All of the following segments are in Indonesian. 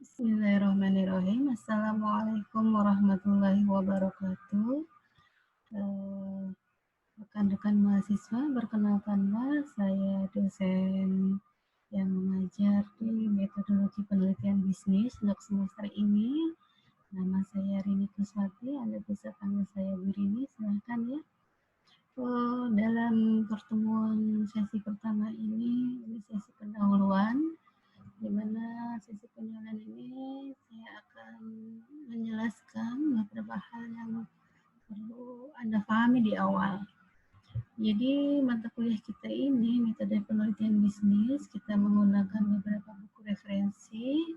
Bismillahirrahmanirrahim. Assalamualaikum warahmatullahi wabarakatuh. Rekan-rekan mahasiswa, perkenalkanlah saya dosen yang mengajar di metodologi penelitian bisnis untuk semester ini. Nama saya Rini Kuswati, Anda bisa panggil saya Bu Rini, silahkan ya. Dalam pertemuan sesi pertama ini sesi pendahuluan, di mana sesi penjualan ini saya akan menjelaskan beberapa hal yang perlu Anda pahami di awal. Jadi mata kuliah kita ini, metode penelitian bisnis, kita menggunakan beberapa buku referensi,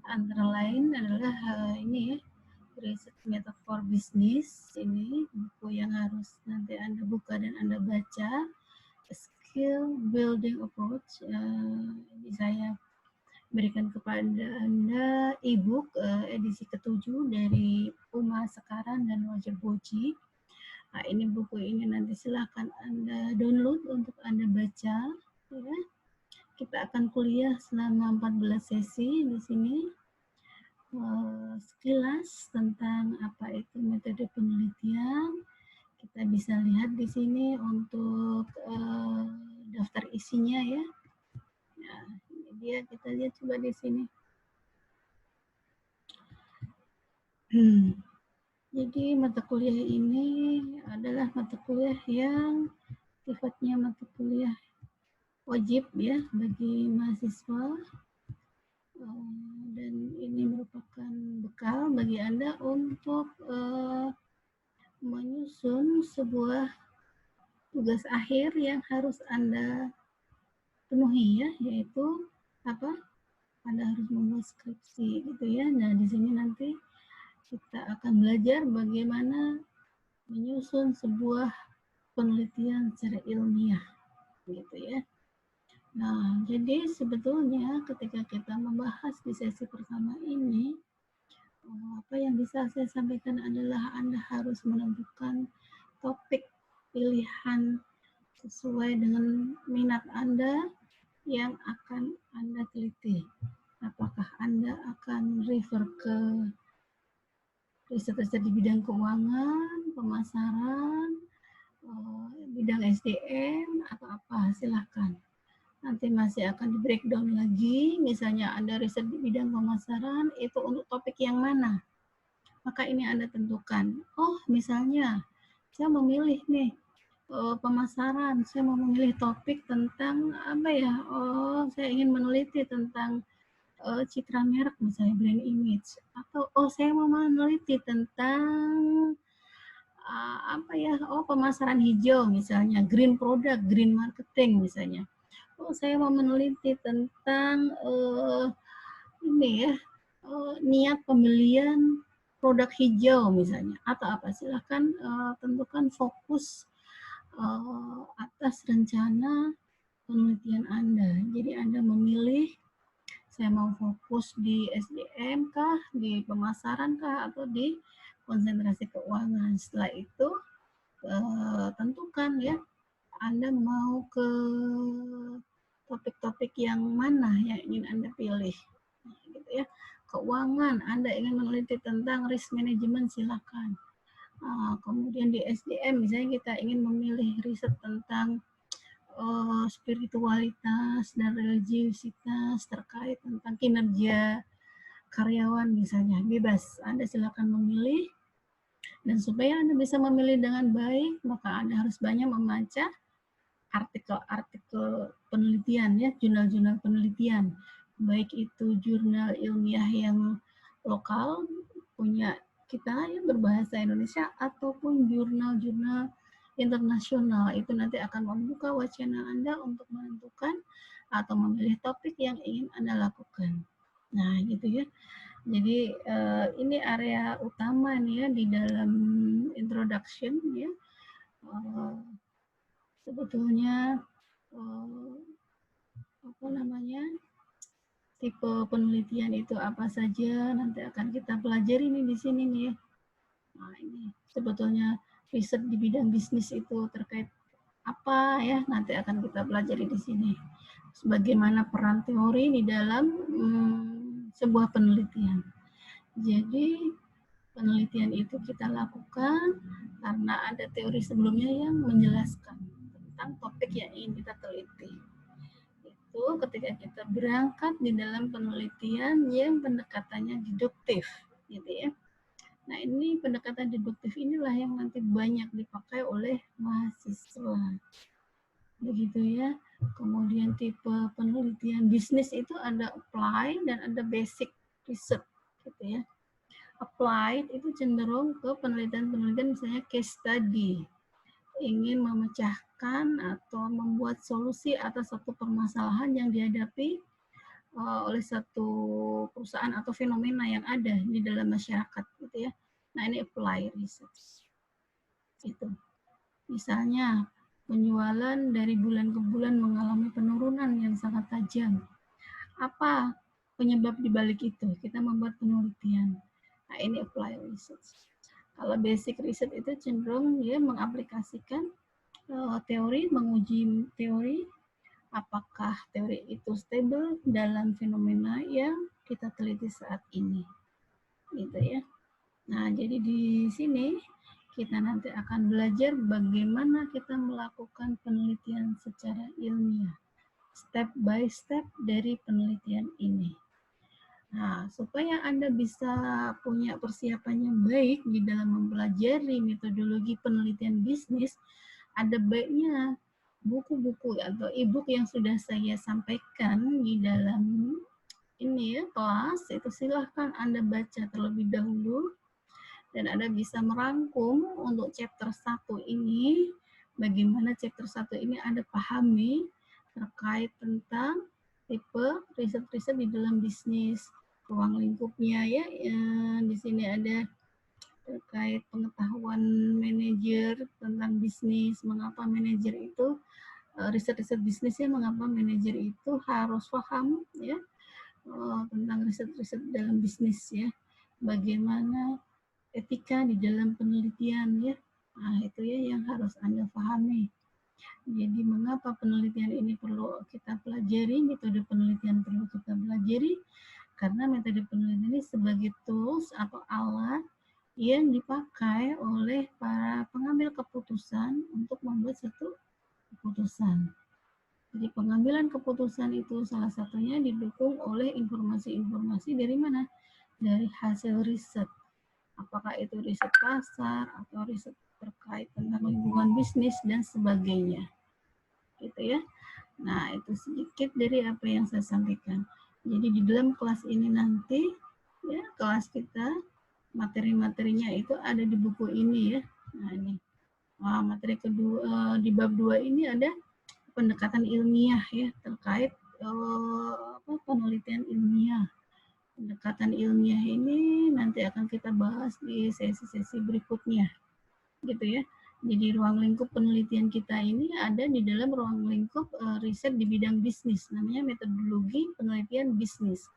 antara lain adalah ini ya, Research Method for Business, ini buku yang harus nanti Anda buka dan Anda baca. Skill Building Approach, ini saya berikan kepada Anda e-book edisi ke-7 dari Uma Sekaran dan Roger Boji. Nah, ini buku ini nanti silahkan Anda download untuk Anda baca. Ya. Kita akan kuliah selama 14 sesi di sini. Sekilas tentang apa itu metode penelitian. Kita bisa lihat di sini untuk daftar isinya ya. Nah, ini dia, kita lihat coba di sini. Jadi mata kuliah ini adalah mata kuliah yang sifatnya mata kuliah wajib ya bagi mahasiswa, dan ini merupakan bekal bagi Anda untuk menyusun sebuah tugas akhir yang harus Anda penuhi ya, yaitu apa? Anda harus membuat skripsi gitu ya. Nah, di sini nanti kita akan belajar bagaimana menyusun sebuah penelitian secara ilmiah gitu ya. Nah, jadi sebetulnya ketika kita membahas di sesi pertama ini, apa yang bisa saya sampaikan adalah Anda harus menentukan topik pilihan sesuai dengan minat Anda yang akan Anda teliti. Apakah Anda akan refer ke riset-riset di bidang keuangan, pemasaran, bidang SDM, atau apa, silahkan. Nanti masih akan di breakdown lagi, misalnya Anda riset di bidang pemasaran, itu untuk topik yang mana? Maka ini Anda tentukan. Oh, misalnya, saya memilih nih, pemasaran, saya mau memilih topik tentang apa ya, saya ingin meneliti tentang citra merek, misalnya brand image. Atau, saya mau meneliti tentang apa ya, pemasaran hijau misalnya, green product, green marketing misalnya. Saya mau meneliti tentang ini ya, niat pembelian produk hijau misalnya, atau apa, silahkan tentukan fokus atas rencana penelitian Anda. Jadi Anda memilih, saya mau fokus di SDM kah, di pemasaran kah, atau di konsentrasi keuangan. Setelah itu tentukan ya, Anda mau ke topik-topik yang mana yang ingin Anda pilih. Nah, gitu ya. Keuangan, Anda ingin meneliti tentang risk management, silakan. Kemudian di SDM, misalnya kita ingin memilih riset tentang spiritualitas dan religiusitas terkait tentang kinerja karyawan misalnya, bebas. Anda silakan memilih. Dan supaya Anda bisa memilih dengan baik, maka Anda harus banyak membaca artikel-artikel penelitian ya, jurnal-jurnal penelitian, baik itu jurnal ilmiah yang lokal punya kita yang berbahasa Indonesia ataupun jurnal-jurnal internasional. Itu nanti akan membuka wacana Anda untuk menentukan atau memilih topik yang ingin Anda lakukan. Nah, gitu ya. Jadi ini area utama nih ya di dalam introduction ya. Sebetulnya apa namanya, tipe penelitian itu apa saja nanti akan kita pelajari nih di sini nih ya. Nah, ini sebetulnya riset di bidang bisnis itu terkait apa ya, nanti akan kita pelajari di sini. Bagaimana peran teori di dalam sebuah penelitian. Jadi penelitian itu kita lakukan karena ada teori sebelumnya yang menjelaskan tentang topik yang ingin kita teliti. Itu ketika kita berangkat di dalam penelitian yang pendekatannya deduktif, gitu ya. Nah, ini pendekatan deduktif inilah yang nanti banyak dipakai oleh mahasiswa. Begitu ya. Kemudian tipe penelitian bisnis itu ada apply dan ada basic research, gitu ya. Applied itu cenderung ke penelitian-penelitian misalnya case study, ingin memecahkan atau membuat solusi atas satu permasalahan yang dihadapi oleh satu perusahaan atau fenomena yang ada di dalam masyarakat, gitu ya. Nah, ini apply research. Itu. Misalnya penjualan dari bulan ke bulan mengalami penurunan yang sangat tajam. Apa penyebab dibalik itu? Kita membuat penelitian. Nah, ini apply research. Kalau basic research itu cenderung dia mengaplikasikan teori, menguji teori, apakah teori itu stable dalam fenomena yang kita teliti saat ini. Gitu ya. Nah, jadi di sini kita nanti akan belajar bagaimana kita melakukan penelitian secara ilmiah. Step by step dari penelitian ini. Nah, supaya Anda bisa punya persiapan yang baik di dalam mempelajari metodologi penelitian bisnis, ada baiknya buku-buku atau e-book yang sudah saya sampaikan di dalam ini ya kelas, itu silahkan Anda baca terlebih dahulu dan Anda bisa merangkum untuk chapter 1 ini, bagaimana chapter 1 ini Anda pahami terkait tentang tipe riset-riset di dalam bisnis, ruang lingkupnya ya. Di sini ada terkait pengetahuan manajer tentang bisnis, mengapa manajer itu riset-riset bisnisnya, mengapa manajer itu harus paham ya tentang riset-riset dalam bisnis ya, bagaimana etika di dalam penelitian ya. Nah, itu ya yang harus Anda pahami. Jadi mengapa penelitian ini perlu kita pelajari, metode penelitian perlu kita pelajari, karena metode penelitian ini sebagai tools atau alat yang dipakai oleh para pengambil keputusan untuk membuat satu keputusan. Jadi pengambilan keputusan itu salah satunya didukung oleh informasi-informasi dari mana? Dari hasil riset. Apakah itu riset pasar atau riset terkait tentang lingkungan bisnis dan sebagainya. Gitu ya. Nah, itu sedikit dari apa yang saya sampaikan. Jadi di dalam kelas ini nanti ya, kelas kita materi-materinya itu ada di buku ini ya. Nah, ini. Materi kedua di bab 2 ini ada pendekatan ilmiah ya terkait penelitian ilmiah. Pendekatan ilmiah ini nanti akan kita bahas di sesi-sesi berikutnya. Gitu ya. Jadi ruang lingkup penelitian kita ini ada di dalam ruang lingkup riset di bidang bisnis, namanya metodologi penelitian bisnis.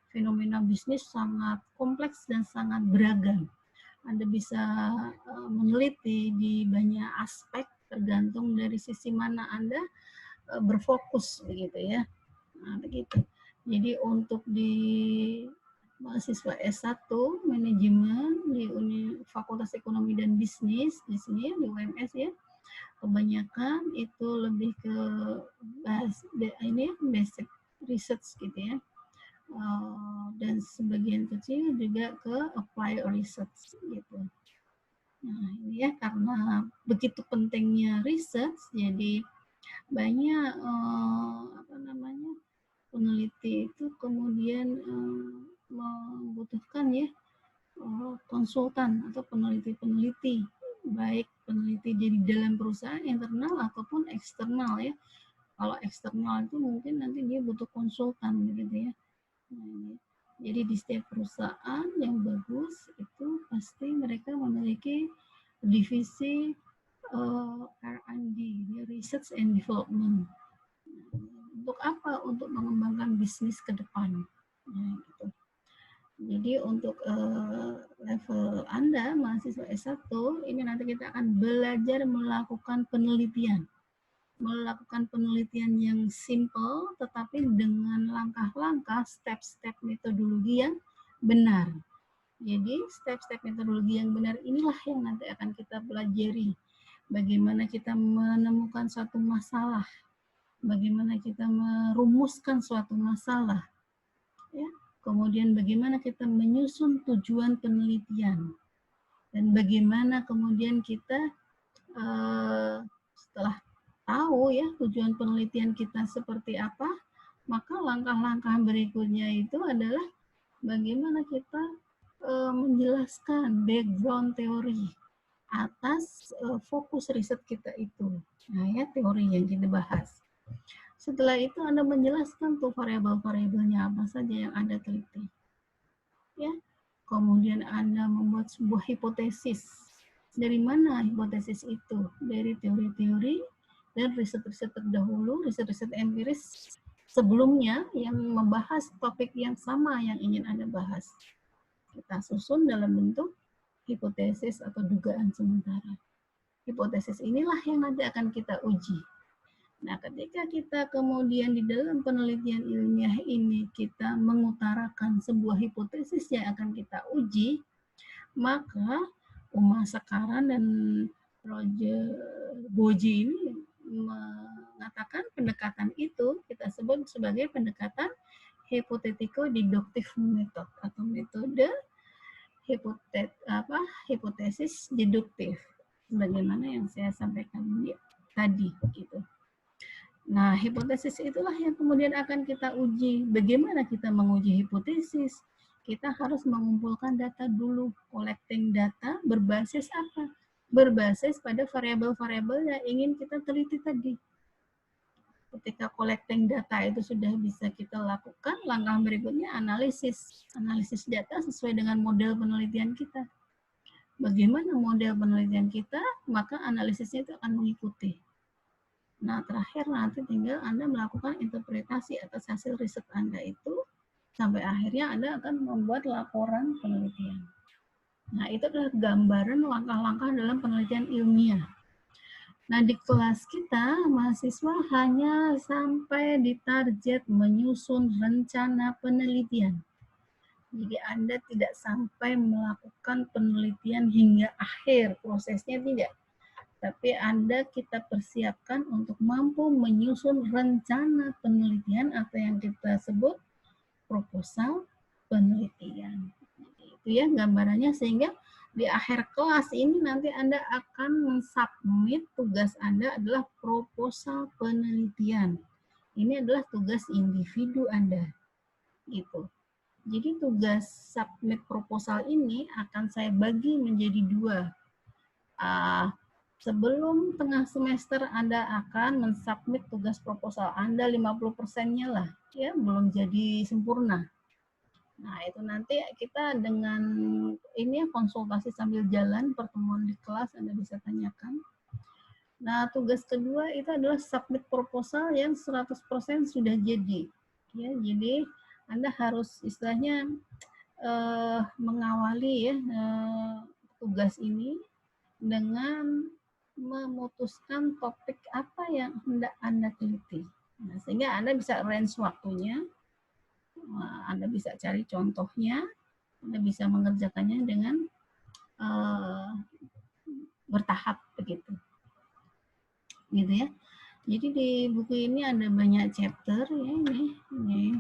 Fenomena bisnis sangat kompleks dan sangat beragam. Anda bisa meneliti di banyak aspek tergantung dari sisi mana Anda berfokus begitu ya. Nah, begitu. Jadi untuk di mahasiswa S1 manajemen di Fakultas Ekonomi dan Bisnis di sini di UMS ya, kebanyakan itu lebih ke basic research gitu ya, dan sebagian kecil juga ke apply research gitu. Nah, ini ya karena begitu pentingnya research, jadi banyak peneliti itu kemudian membutuhkan ya konsultan atau peneliti-peneliti, baik peneliti dari dalam perusahaan internal ataupun eksternal ya. Kalau eksternal itu mungkin nanti dia butuh konsultan gitu ya. Nah, ini. Jadi di setiap perusahaan yang bagus itu pasti mereka memiliki divisi R&D, Research and Development. Untuk apa? Untuk mengembangkan bisnis ke depan. Nah, gitu. Jadi untuk level Anda, mahasiswa S1, ini nanti kita akan belajar melakukan penelitian. melakukan penelitian yang simple, tetapi dengan langkah-langkah, step-step metodologi yang benar. Jadi step-step metodologi yang benar inilah yang nanti akan kita pelajari. Bagaimana kita menemukan suatu masalah, bagaimana kita merumuskan suatu masalah, ya. Kemudian bagaimana kita menyusun tujuan penelitian, dan bagaimana kemudian kita setelah tahu ya tujuan penelitian kita seperti apa, maka langkah-langkah berikutnya itu adalah bagaimana kita menjelaskan background teori atas fokus riset kita itu. Nah ya, teori yang kita bahas. Setelah itu Anda menjelaskan tuh variabel-variabelnya apa saja yang Anda teliti. Ya. Kemudian Anda membuat sebuah hipotesis. Dari mana hipotesis itu? Dari teori-teori dan riset-riset terdahulu, riset-riset empiris sebelumnya yang membahas topik yang sama yang ingin Anda bahas. Kita susun dalam bentuk hipotesis atau dugaan sementara. Hipotesis inilah yang nanti akan kita uji. Nah, ketika kita kemudian di dalam penelitian ilmiah ini kita mengutarakan sebuah hipotesis yang akan kita uji, maka Uma Sekaran dan Roger Boji ini mengatakan pendekatan itu kita sebut sebagai pendekatan hypothetico-deductive method atau metode hipotesis deduktif, sebagaimana yang saya sampaikan tadi gitu. Nah, hipotesis itulah yang kemudian akan kita uji. Bagaimana kita menguji hipotesis? Kita harus mengumpulkan data dulu, collecting data berbasis apa? Berbasis pada variabel-variabel yang ingin kita teliti tadi. Ketika collecting data itu sudah bisa kita lakukan, langkah berikutnya analisis. Analisis data sesuai dengan model penelitian kita. Bagaimana model penelitian kita, maka analisisnya itu akan mengikuti. Nah, terakhir nanti tinggal Anda melakukan interpretasi atas hasil riset Anda itu, sampai akhirnya Anda akan membuat laporan penelitian. Nah, itu adalah gambaran langkah-langkah dalam penelitian ilmiah. Nah, di kelas kita, mahasiswa hanya sampai di target menyusun rencana penelitian. Jadi Anda tidak sampai melakukan penelitian hingga akhir, prosesnya tidak. Tapi Anda kita persiapkan untuk mampu menyusun rencana penelitian atau yang kita sebut proposal penelitian. Itu ya gambarannya, sehingga di akhir kelas ini nanti Anda akan mensubmit tugas Anda adalah proposal penelitian. Ini adalah tugas individu Anda. Gitu. Jadi tugas submit proposal ini akan saya bagi menjadi dua. Sebelum tengah semester Anda akan mensubmit tugas proposal Anda 50%-nya lah, ya, belum jadi sempurna. Nah, itu nanti kita dengan ini konsultasi sambil jalan, pertemuan di kelas Anda bisa tanyakan. Nah, tugas kedua itu adalah submit proposal yang 100% sudah jadi. Ya, jadi Anda harus istilahnya mengawali ya tugas ini dengan memutuskan topik apa yang hendak Anda teliti. Nah, sehingga Anda bisa range waktunya, Anda bisa cari contohnya, Anda bisa mengerjakannya dengan bertahap begitu. Gitu ya. Jadi di buku ini ada banyak chapter ya ini.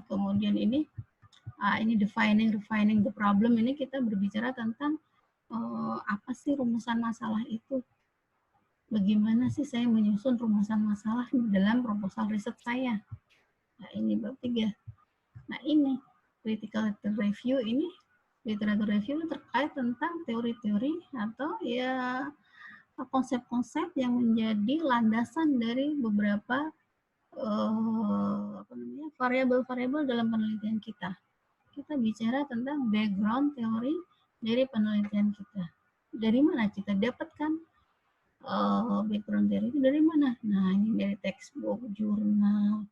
Kemudian ini defining the problem, ini kita berbicara tentang apa sih rumusan masalah itu. Bagaimana sih saya menyusun rumusan masalah dalam proposal riset saya. Nah, ini bab 3. Nah, ini critical review, ini literatur review terkait tentang teori-teori atau ya konsep-konsep yang menjadi landasan dari beberapa variabel-variabel dalam penelitian kita. Kita bicara tentang background teori dari penelitian kita. Dari mana kita dapatkan background teori itu dari mana? Nah, ini dari textbook, jurnal,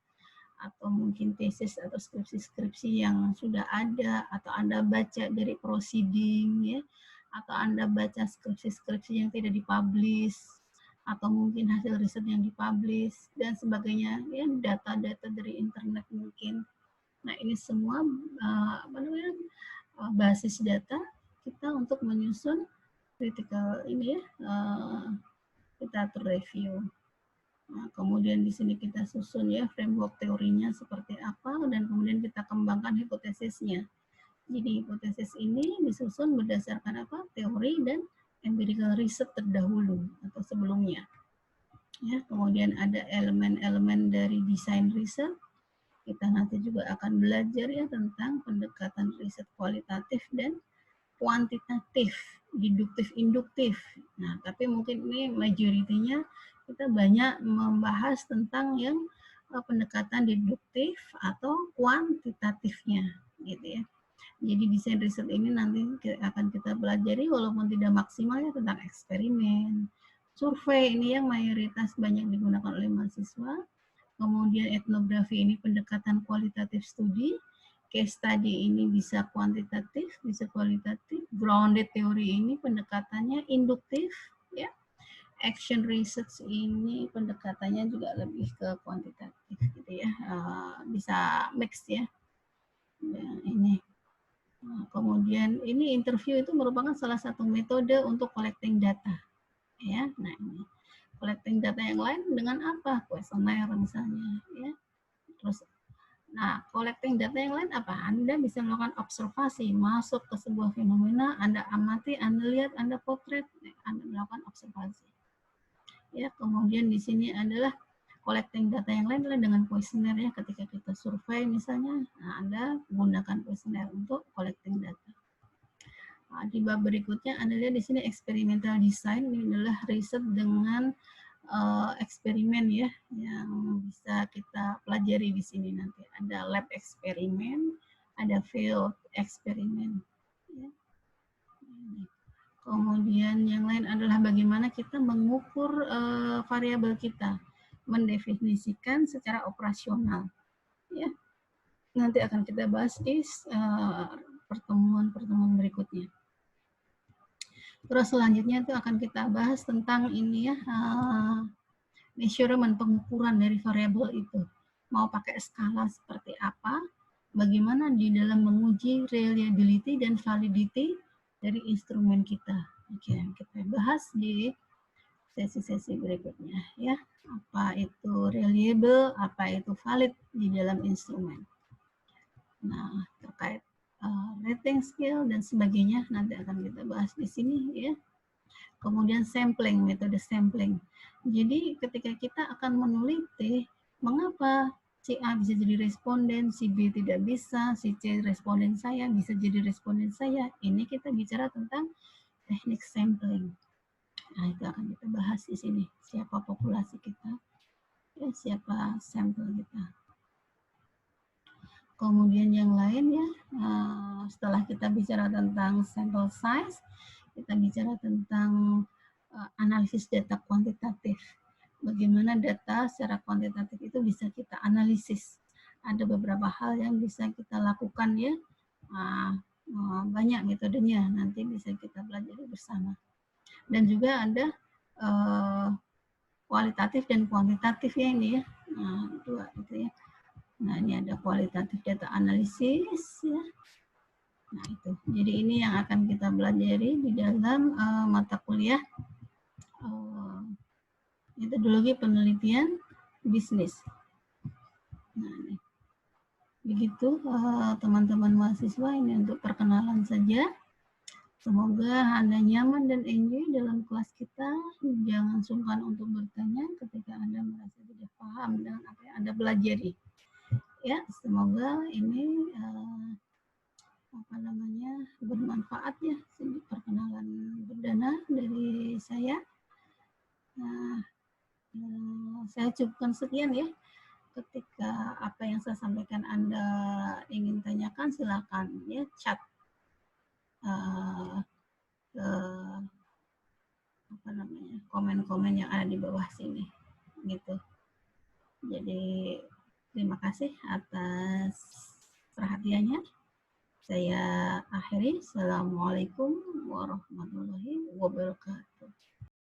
atau mungkin tesis atau skripsi-skripsi yang sudah ada, atau Anda baca dari proceeding ya, atau Anda baca skripsi-skripsi yang tidak dipublish, atau mungkin hasil riset yang dipublish dan sebagainya, ya data-data dari internet mungkin. Nah ini semua basis data kita untuk menyusun critical ini ya, literature review. Nah, kemudian di sini kita susun ya framework teorinya seperti apa dan kemudian kita kembangkan hipotesisnya. Jadi hipotesis ini disusun berdasarkan apa? Teori dan empirical research terdahulu atau sebelumnya. Ya, kemudian ada elemen-elemen dari desain riset. Kita nanti juga akan belajar ya tentang pendekatan riset kualitatif dan kuantitatif, deduktif, induktif. Nah, tapi mungkin ini majoritinya kita banyak membahas tentang yang pendekatan deduktif atau kuantitatifnya, gitu ya. Jadi desain riset ini nanti akan kita pelajari walaupun tidak maksimal ya tentang eksperimen, survei ini yang mayoritas banyak digunakan oleh mahasiswa. Kemudian etnografi ini pendekatan kualitatif studi, case study ini bisa kuantitatif, bisa kualitatif, grounded teori ini pendekatannya induktif, ya. Action research ini pendekatannya juga lebih ke kuantitatif gitu ya, bisa mix ya. Ini. Nah, kemudian ini interview itu merupakan salah satu metode untuk collecting data, ya. Nah ini collecting data yang lain dengan apa? Kuesioner misalnya, ya. Terus nah, collecting data yang lain apa? Anda bisa melakukan observasi, masuk ke sebuah fenomena, Anda amati, Anda lihat, Anda potret, Anda melakukan observasi. Ya, kemudian di sini adalah collecting data yang lain adalah dengan kuesioner ya. Ketika kita survei misalnya, nah Anda gunakan kuesioner untuk collecting data. Nah, di bab berikutnya Anda lihat di sini experimental design ini adalah riset dengan eksperimen ya yang bisa kita pelajari di sini nanti. Ada lab eksperimen, ada field eksperimen. Ya. Kemudian yang lain adalah bagaimana kita mengukur variabel kita, mendefinisikan secara operasional. Ya. Nanti akan kita bahas di pertemuan-pertemuan berikutnya. Terus selanjutnya itu akan kita bahas tentang ini ya, measurement, pengukuran dari variabel itu. Mau pakai skala seperti apa, bagaimana di dalam menguji reliability dan validity dari instrumen kita. Oke, kita bahas di sesi-sesi berikutnya ya. Apa itu reliable, apa itu valid di dalam instrumen. Nah, terkait rating skill dan sebagainya nanti akan kita bahas di sini ya. Kemudian sampling, metode sampling. Jadi ketika kita akan meneliti mengapa si A bisa jadi responden, si B tidak bisa, si C responden saya bisa jadi responden saya. Ini kita bicara tentang teknik sampling. Nah, itu akan kita bahas di sini. Siapa populasi kita, ya, siapa sampel kita. Kemudian yang lain ya, setelah kita bicara tentang sample size, kita bicara tentang analisis data kuantitatif. Bagaimana data secara kuantitatif itu bisa kita analisis. Ada beberapa hal yang bisa kita lakukan ya, banyak metodenya, nanti bisa kita pelajari bersama. Dan juga ada kualitatif dan kuantitatif ya ini ya, dua itu ya. Nah, ini ada kualitatif data analisis ya. Nah, itu. Jadi ini yang akan kita pelajari di dalam mata kuliah metodologi penelitian bisnis. Nah, ini. Begitu teman-teman mahasiswa, ini untuk perkenalan saja. Semoga Anda nyaman dan enjoy dalam kelas kita. Jangan sungkan untuk bertanya ketika Anda merasa tidak paham dengan apa yang Anda pelajari. Ya, semoga ini bermanfaat ya, perkenalan perdana dari saya. Saya cukupkan sekian ya. Ketika apa yang saya sampaikan Anda ingin tanyakan, silakan ya chat komen-komen yang ada di bawah sini gitu. Jadi terima kasih atas perhatiannya. Saya akhiri. Assalamualaikum warahmatullahi wabarakatuh.